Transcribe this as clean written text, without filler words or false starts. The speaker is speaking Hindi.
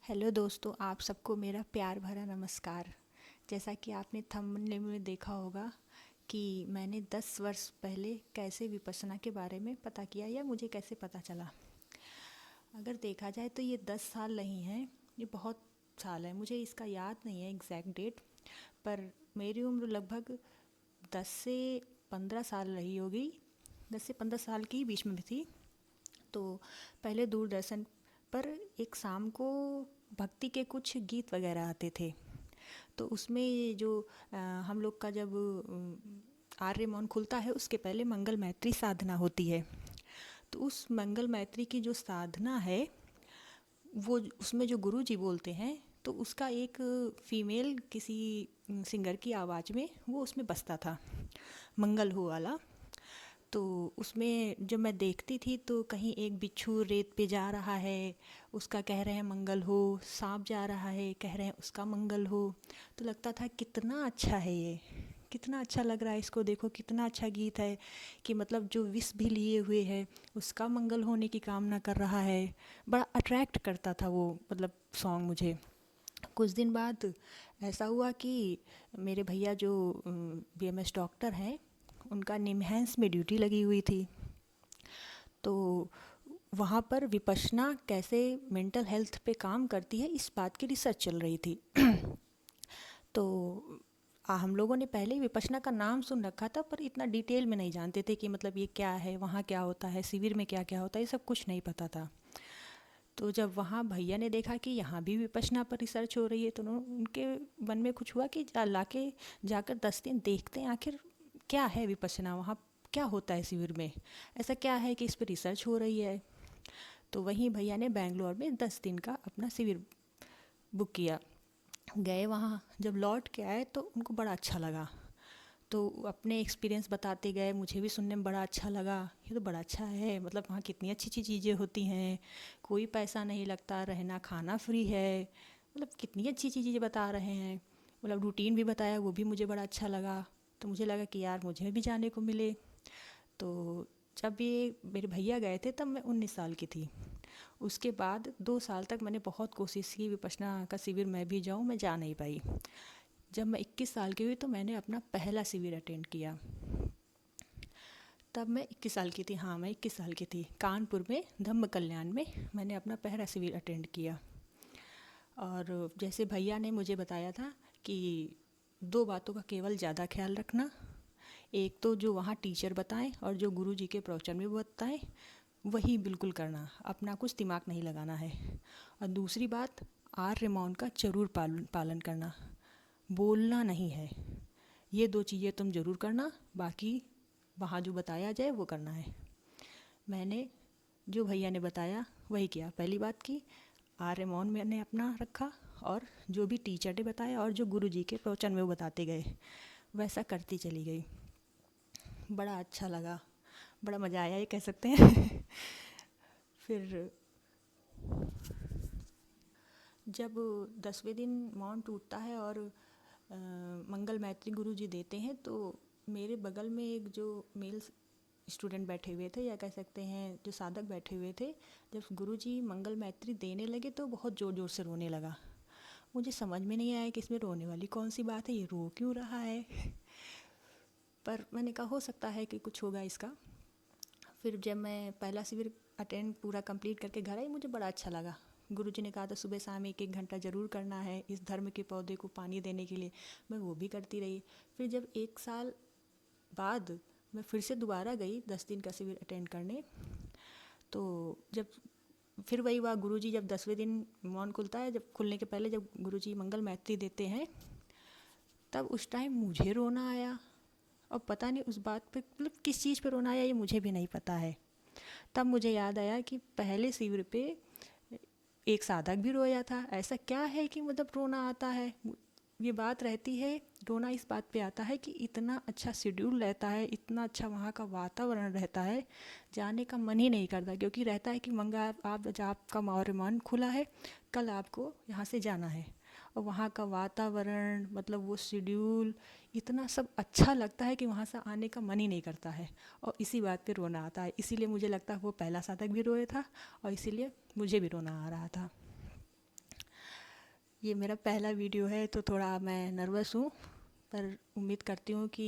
हेलो दोस्तों, आप सबको मेरा प्यार भरा नमस्कार। जैसा कि आपने थंबनेल में देखा होगा कि मैंने 10 वर्ष पहले कैसे विपश्यना के बारे में पता किया या मुझे कैसे पता चला। अगर देखा जाए तो ये 10 साल नहीं है, ये बहुत साल है। मुझे इसका याद नहीं है एग्जैक्ट डेट, पर मेरी उम्र लगभग 10 से 15 साल रही होगी। 10 से 15 साल के बीच में भी थी। तो पहले दूरदर्शन पर एक शाम को भक्ति के कुछ गीत वगैरह आते थे। तो उसमें ये जो हम लोग का जब आर्य मौन खुलता है उसके पहले मंगल मैत्री साधना होती है। तो उस मंगल मैत्री की जो साधना है वो उसमें जो गुरु जी बोलते हैं, तो उसका एक फीमेल किसी सिंगर की आवाज़ में वो उसमें बजता था, मंगल हो वाला। तो उसमें जब मैं देखती थी तो कहीं एक बिच्छू रेत पे जा रहा है, उसका कह रहे हैं मंगल हो। सांप जा रहा है, कह रहे हैं उसका मंगल हो। तो लगता था कितना अच्छा है ये, कितना अच्छा लग रहा है इसको, देखो कितना अच्छा गीत है कि मतलब जो विष भी लिए हुए है उसका मंगल होने की कामना कर रहा है। बड़ा अट्रैक्ट करता था वो मतलब सॉन्ग मुझे। कुछ दिन बाद ऐसा हुआ कि मेरे भैया जो बीएमएस डॉक्टर हैं, उनका निमहैंस में ड्यूटी लगी हुई थी। तो वहाँ पर विपश्यना कैसे मेंटल हेल्थ पे काम करती है इस बात की रिसर्च चल रही थी। तो हम लोगों ने पहले ही विपश्यना का नाम सुन रखा था, पर इतना डिटेल में नहीं जानते थे कि मतलब ये क्या है, वहाँ क्या होता है, शिविर में क्या क्या होता है, ये सब कुछ नहीं पता था। तो जब वहाँ भैया ने देखा कि यहाँ भी विपश्यना पर रिसर्च हो रही है, तो उनके मन में कुछ हुआ कि लाके जाकर 10 दिन देखते हैं आखिर क्या है विपश्यना, वहाँ क्या होता है शिविर में, ऐसा क्या है कि इस पर रिसर्च हो रही है। तो वहीं भैया ने बेंगलोर में 10 दिन का अपना शिविर बुक किया। गए वहाँ, जब लौट के आए तो उनको बड़ा अच्छा लगा। तो अपने एक्सपीरियंस बताते गए, मुझे भी सुनने में बड़ा अच्छा लगा। ये तो बड़ा अच्छा है, मतलब वहाँ कितनी अच्छी अच्छी चीज़ें होती हैं, कोई पैसा नहीं लगता, रहना खाना फ्री है, मतलब कितनी अच्छी अच्छी चीज़ें बता रहे हैं। मतलब रूटीन भी बताया, वो भी मुझे बड़ा अच्छा लगा। तो मुझे लगा कि यार मुझे भी जाने को मिले। तो जब ये मेरे भैया गए थे तब मैं 19 साल की थी। उसके बाद 2 साल तक मैंने बहुत कोशिश की विपश्यना का शिविर मैं भी जाऊँ, मैं जा नहीं पाई। जब मैं 21 साल की हुई तो मैंने अपना पहला शिविर अटेंड किया। तब मैं 21 साल की थी, हाँ मैं 21 साल की थी। कानपुर में धम्म कल्याण में मैंने अपना पहला शिविर अटेंड किया। और जैसे भैया ने मुझे बताया था कि 2 बातों का केवल ज़्यादा ख्याल रखना। एक तो जो वहाँ टीचर बताएं और जो गुरु जी के प्रवचन में बताएं वही बिल्कुल करना, अपना कुछ दिमाग नहीं लगाना है। और दूसरी बात, आर्य मौन का जरूर पालन करना, बोलना नहीं है। ये 2 चीज़ें तुम ज़रूर करना, बाकी वहाँ जो बताया जाए वो करना है। मैंने जो भैया ने बताया वही किया। पहली बात की आर्य मौन मैंने अपना रखा, और जो भी टीचर ने बताया और जो गुरु जी के प्रवचन में वो बताते गए वैसा करती चली गई। बड़ा अच्छा लगा, बड़ा मज़ा आया ये कह सकते हैं। फिर जब 10वें दिन मौन टूटता है और मंगल मैत्री गुरु जी देते हैं, तो मेरे बगल में एक जो मेल स्टूडेंट बैठे हुए थे, या कह सकते हैं जो साधक बैठे हुए थे, जब गुरु जी मंगल मैत्री देने लगे तो बहुत ज़ोर ज़ोर से रोने लगा। मुझे समझ में नहीं आया कि इसमें रोने वाली कौन सी बात है, ये रो क्यों रहा है। पर मैंने कहा हो सकता है कि कुछ होगा इसका। फिर जब मैं पहला शिविर अटेंड पूरा कंप्लीट करके घर आई, मुझे बड़ा अच्छा लगा। गुरुजी ने कहा था सुबह शाम 1-1 घंटा ज़रूर करना है इस धर्म के पौधे को पानी देने के लिए। मैं वो भी करती रही। फिर जब 1 साल बाद मैं फिर से दोबारा गई 10 दिन का शिविर अटेंड करने, तो जब फिर वही हुआ, गुरुजी जब 10वें दिन मौन खुलता है, जब खुलने के पहले जब गुरुजी मंगल मैत्री देते हैं, तब उस टाइम मुझे रोना आया। और पता नहीं उस बात पे मतलब किस चीज़ पे रोना आया ये मुझे भी नहीं पता है। तब मुझे याद आया कि पहले शिविर पे एक साधक भी रोया था। ऐसा क्या है कि मतलब रोना आता है, ये बात रहती है। रोना इस बात पे आता है कि इतना अच्छा शेड्यूल रहता है, इतना अच्छा वहाँ का वातावरण रहता है, जाने का मन ही नहीं करता, क्योंकि रहता है कि मंगा आप आपका और मन खुला है, कल आपको यहाँ से जाना है। और वहाँ का वातावरण मतलब वो शेड्यूल इतना सब अच्छा लगता है कि वहाँ से आने का मन ही नहीं करता है। और इसी बात पे रोना आता है। इसीलिए मुझे लगता है वो पहला साधक भी रोया था और इसीलिए मुझे भी रोना आ रहा था। ये मेरा पहला वीडियो है तो थोड़ा मैं नर्वस हूँ, पर उम्मीद करती हूँ कि